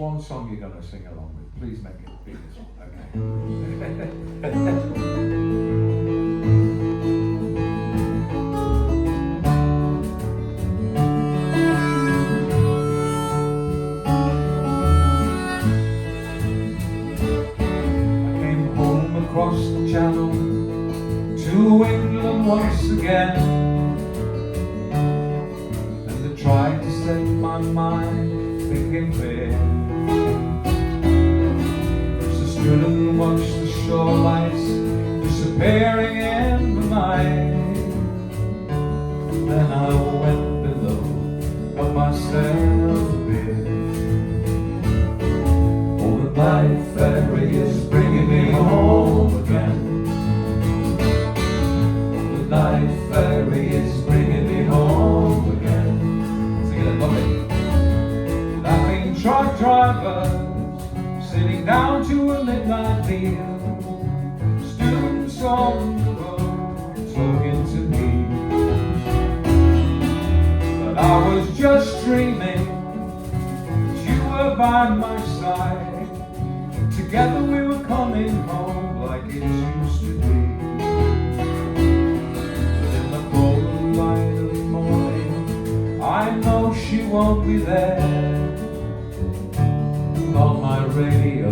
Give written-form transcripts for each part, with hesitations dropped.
one song you're going to sing along with. Please make it be this one, okay? I came home across the channel to England once again, and I tried to set my mind thinking clear. So stood and watched the shore lights disappearing in the night. Then I went below, got myself a beer. Oh, the night ferry is bringing me home again. Oh, the night ferry is bringing me home again. Sing it, love it. Laughing truck drivers sitting down to a midnight meal, students on the road talking to me. But I was just dreaming that you were by my side. Together we were coming home like it used to be. But in the cold light of the morning, I know she won't be there. On my radio,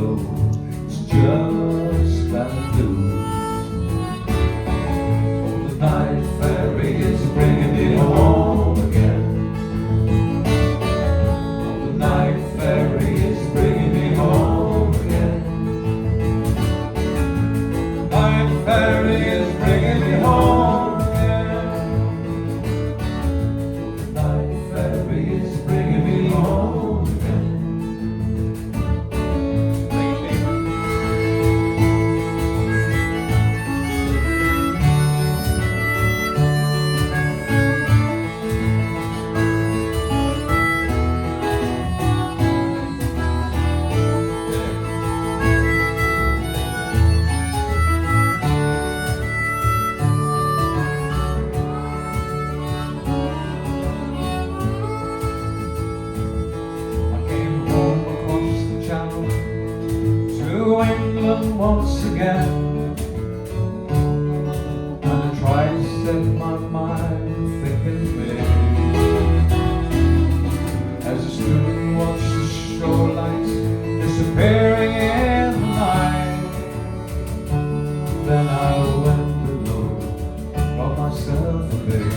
it's just that blues. Oh, the night ferry is bringing me home again. Oh, the night ferry is bringing me home again. The night ferry is bringing me home again. Oh, the night ferry is bringing me home again. England once again, and I tried to set my mind thinking clear. As I stood and watched the shore lights disappearing in the night, then I went below, got myself a beer.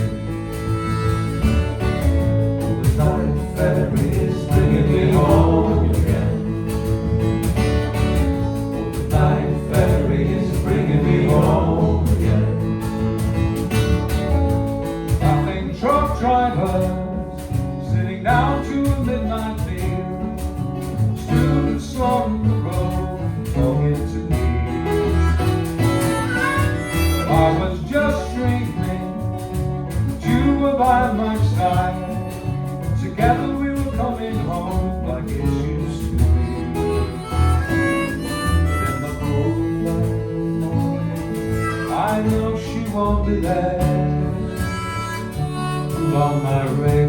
Oh, the night ferry is bringing me home again. Drivers sitting down to a midnight meal, students on the road talking to me. But I was just dreaming that you were by my side. Together we were coming home like it used to be. But in the cold light of the morning, I know she won't be there. On my radio.